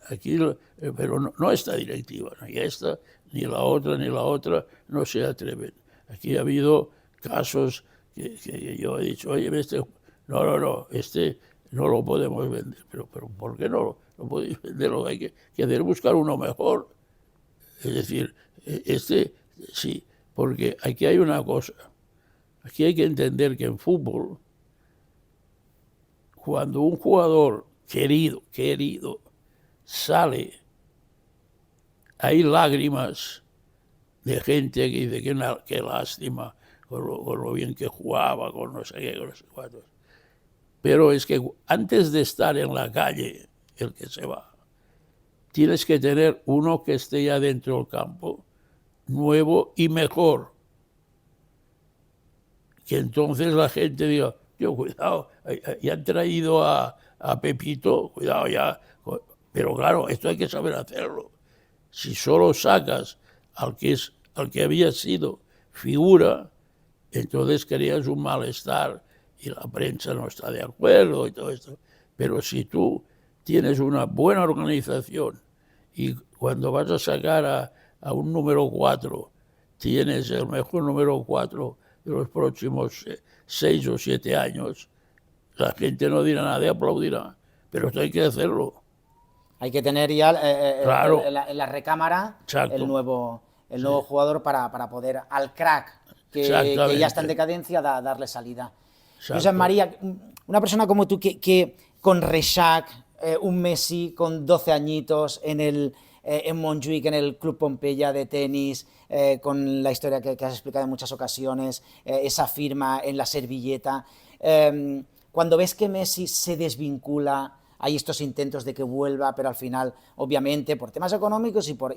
pero no esta directiva, ni esta, ni la otra, no se atreven. Aquí ha habido casos que yo he dicho, oye, este no lo podemos vender. Pero ¿por qué no lo podéis vender? Lo que hay que hacer es buscar uno mejor. Es decir, sí, porque aquí hay una cosa. Aquí hay que entender que en fútbol, cuando un jugador querido, sale, hay lágrimas de gente que dice qué lástima con lo bien que jugaba, con no sé qué, con no sé cuántos. Pero es que antes de estar en la calle, el que se va, tienes que tener uno que esté ya dentro del campo, nuevo y mejor. Que entonces la gente diga, yo, cuidado, ya han traído a Pepito, cuidado ya. Pero claro, esto hay que saber hacerlo. Si solo sacas al que había sido figura, entonces creas un malestar y la prensa no está de acuerdo y todo esto. Pero si tú tienes una buena organización y cuando vas a sacar a un número 4, tienes el mejor número 4 de los próximos 6 o 7 años, la gente no dirá nada y aplaudirá. Pero esto hay que hacerlo. Hay que tener ya Claro. en la recámara Exacto. el nuevo Sí. jugador para poder al crack que ya está en decadencia darle salida. Josep María, una persona como tú que con Reixac, un Messi con 12 añitos en Montjuïc, en el Club Pompeya de tenis, con la historia que has explicado en muchas ocasiones, esa firma en la servilleta. Cuando ves que Messi se desvincula, hay estos intentos de que vuelva, pero al final, obviamente, por temas económicos y por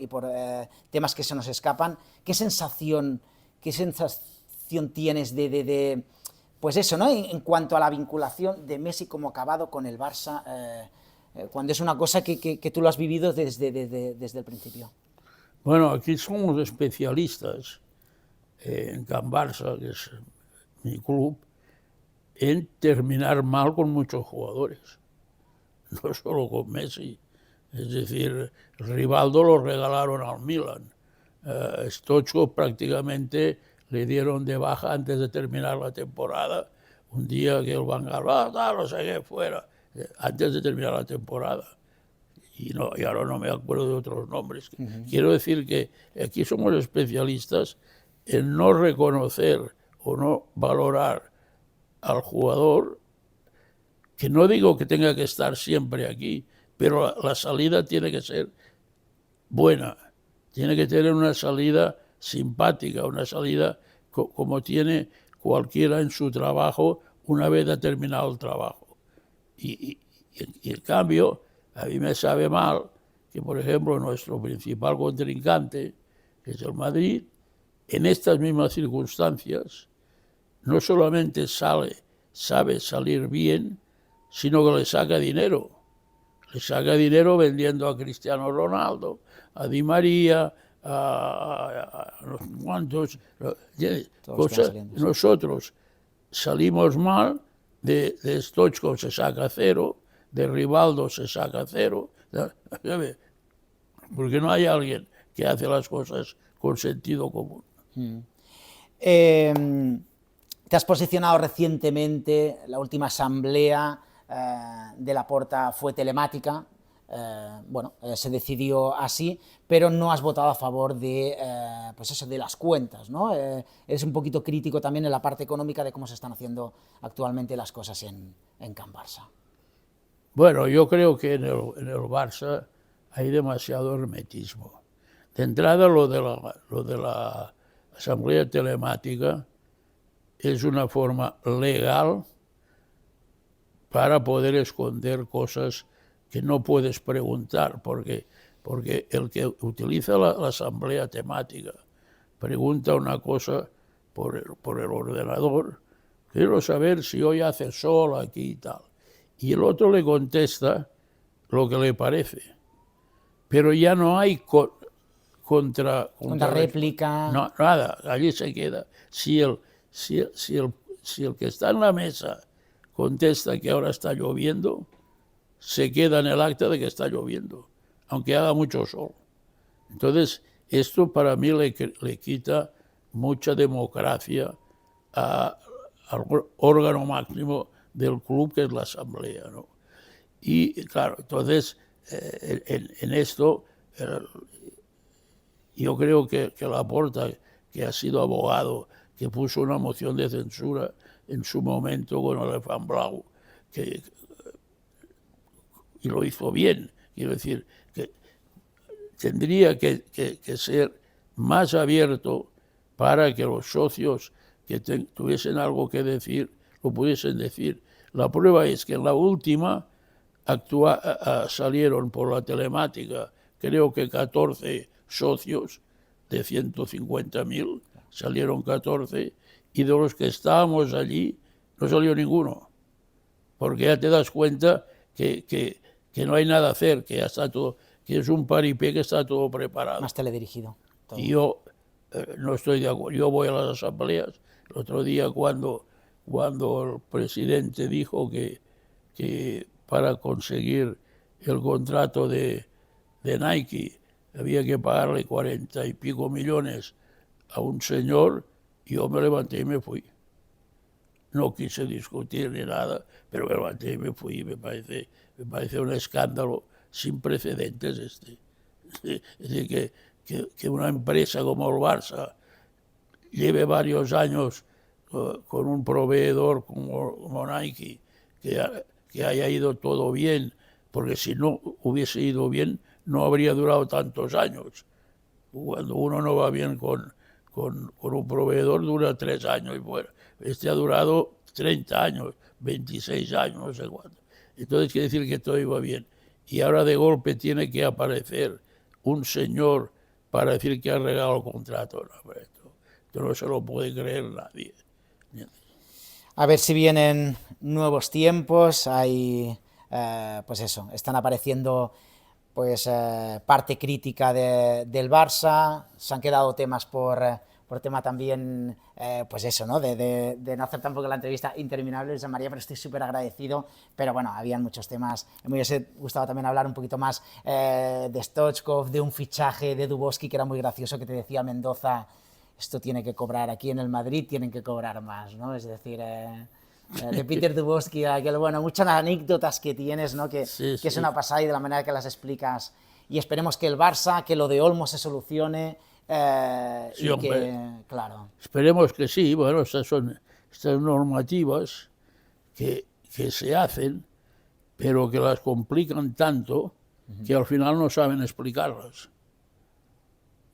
temas que se nos escapan, ¿qué sensación tienes pues eso, ¿no? En cuanto a la vinculación de Messi como acabado con el Barça, cuando es una cosa que tú lo has vivido desde el principio? Bueno, aquí somos especialistas en Can Barça, que es mi club, en terminar mal con muchos jugadores, no solo con Messi. Es decir, Rivaldo lo regalaron al Milan. Stoichkov prácticamente le dieron de baja antes de terminar la temporada. Un día que el Van Gaal, lo saqué fuera, antes de terminar la temporada. Y ahora no me acuerdo de otros nombres. Quiero decir que aquí somos especialistas en no reconocer o no valorar al jugador, que no digo que tenga que estar siempre aquí, pero la salida tiene que ser buena, tiene que tener una salida simpática, una salida como tiene cualquiera en su trabajo una vez ha terminado el trabajo. Y en cambio, a mí me sabe mal que, por ejemplo, nuestro principal contrincante, que es el Madrid, en estas mismas circunstancias, no solamente sabe salir bien, sino que le saca dinero. Le saca dinero vendiendo a Cristiano Ronaldo, a Di María, a los cuantos. Nosotros salimos mal, de Stoichkov se saca cero, de Rivaldo se saca cero, porque no hay alguien que hace las cosas con sentido común. Te has posicionado recientemente, la última asamblea de Laporta fue telemática, se decidió así, pero no has votado a favor de, pues eso, de las cuentas, ¿no? Eres un poquito crítico también en la parte económica de cómo se están haciendo actualmente las cosas en Can Barça. Bueno, yo creo que en el Barça hay demasiado hermetismo. De entrada, lo de la asamblea telemática es una forma legal para poder esconder cosas que no puedes preguntar, porque el que utiliza la asamblea temática pregunta una cosa por el ordenador, quiero saber si hoy hace sol aquí y tal, y el otro le contesta lo que le parece, pero ya no hay contra réplica. No, nada, allí se queda. Si el que está en la mesa contesta que ahora está lloviendo, se queda en el acta de que está lloviendo, aunque haga mucho sol. Entonces, esto para mí le quita mucha democracia al órgano máximo del club, que es la asamblea, ¿no? Y claro, entonces, en esto, yo creo que Laporta, que ha sido abogado, que puso una moción de censura en su momento con el Elefant Blau, y lo hizo bien. Quiero decir, tendría que ser más abierto para que los socios que tuviesen algo que decir lo pudiesen decir. La prueba es que en la última salieron por la telemática, creo que 14 socios de 150.000, salieron 14, y de los que estábamos allí no salió ninguno, porque ya te das cuenta que no hay nada a hacer, que ya está todo, que es un paripé que está todo preparado. Más teledirigido. Todo. Y yo no estoy de acuerdo. Yo voy a las asambleas. El otro día cuando el presidente dijo que para conseguir el contrato de Nike había que pagarle 40 y pico millones a un señor, yo me levanté y me fui. No quise discutir ni nada, pero me levanté y me fui. Me parece un escándalo sin precedentes este. Es decir, que una empresa como el Barça lleve varios años con un proveedor como Nike, que haya ido todo bien, porque si no hubiese ido bien no habría durado tantos años. Cuando uno no va bien con un proveedor dura 3 años y fuera. Este ha durado 30 años, 26 años, no sé cuánto. Entonces quiere decir que todo iba bien. Y ahora de golpe tiene que aparecer un señor para decir que ha regalado el contrato. No, esto no se lo puede creer nadie. A ver si vienen nuevos tiempos, hay, pues eso, están apareciendo pues parte crítica del Barça, se han quedado temas por tema también, pues eso, ¿no? De no hacer tampoco la entrevista interminable, Josep María, pero estoy súper agradecido. Pero bueno, habían muchos temas. Me hubiese gustado también hablar un poquito más de Stoichkov, de un fichaje de Dubovsky, que era muy gracioso, que te decía Mendoza, esto tiene que cobrar aquí en el Madrid, tienen que cobrar más, ¿no? Es decir, de Peter Dubovsky, bueno, muchas anécdotas que tienes, ¿no? Que es una pasada, y de la manera que las explicas. Y esperemos que el Barça, que lo de Olmo se solucione. Sí, y hombre, que, claro. Esperemos que sí. Bueno, estas son estas normativas que se hacen, pero que las complican tanto que al final no saben explicarlas.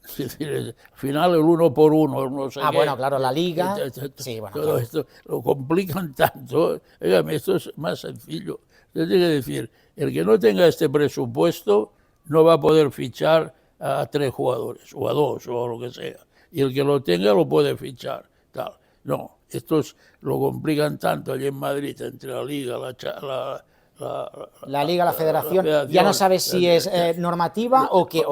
Es decir, al final el 1 por 1, no sé qué, Bueno, claro, la Liga. Sí, bueno, todo claro. esto lo complican tanto. Dígame, esto es más sencillo. Es decir, el que no tenga este presupuesto no va a poder fichar a 3 jugadores, o a 2, o a lo que sea. Y el que lo tenga lo puede fichar. Tal. No, estos lo complican tanto allí en Madrid, entre la Liga, la Liga, la Federación, ya no sabes si es normativa o que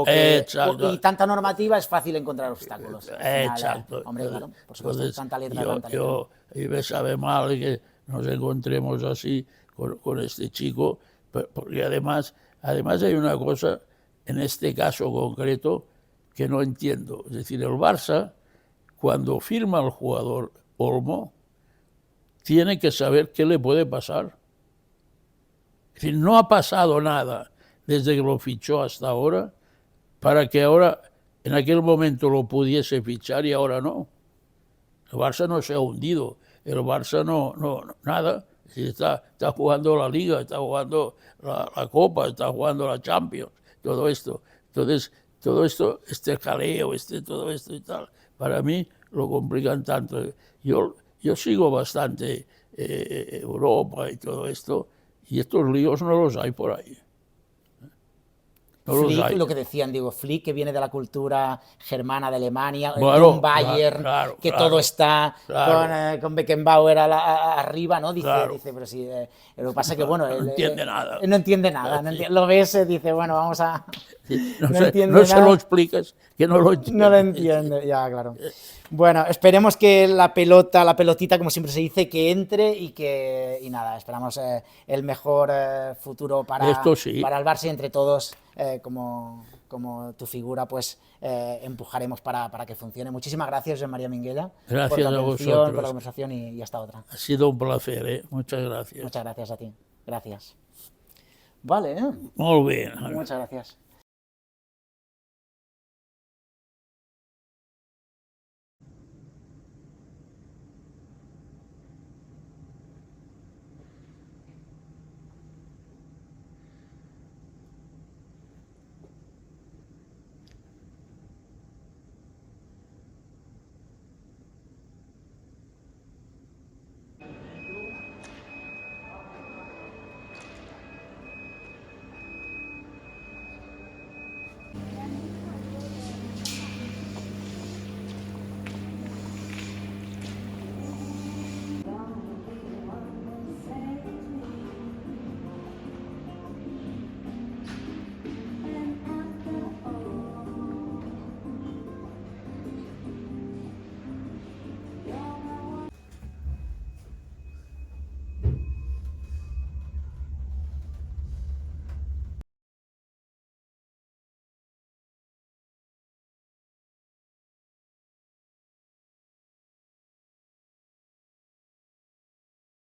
y tanta normativa es fácil encontrar obstáculos. Final, exacto. Hombre, claro, por supuesto, Entonces, tanta letra, tanta letra. Y me sabe mal que nos encontremos así con este chico, porque además hay una cosa, en este caso concreto, que no entiendo. Es decir, el Barça, cuando firma al jugador Olmo, tiene que saber qué le puede pasar. Es decir, no ha pasado nada desde que lo fichó hasta ahora para que ahora, en aquel momento, lo pudiese fichar y ahora no. El Barça no se ha hundido, el Barça nada. Es decir, está jugando la Liga, está jugando la Copa, está jugando la Champions, todo esto. Entonces, todo esto, este jaleo, todo esto y tal, para mí lo complican tanto. Yo sigo bastante Europa y todo esto, y estos líos no los hay por ahí. No Flick, lo que decían, digo, Flick, que viene de la cultura germana de Alemania, bueno, de un Bayern, claro, todo está con Beckenbauer arriba, ¿no? Dice, pero sí, lo que pasa es que, bueno... No entiende nada. No entiende nada, lo ves, dice, bueno, vamos a... No se lo explicas, que no lo entiende. No lo entiende, ya, claro. Bueno, esperemos que la pelotita, como siempre se dice, que entre y nada, esperamos el mejor futuro para el Barça, y entre todos, como tu figura, pues empujaremos para que funcione. Muchísimas gracias, Josep María Minguella, por la atención, por la conversación, y hasta otra. Ha sido un placer, muchas gracias. Muchas gracias a ti. Gracias. Vale, Molt bé. Muchas gracias.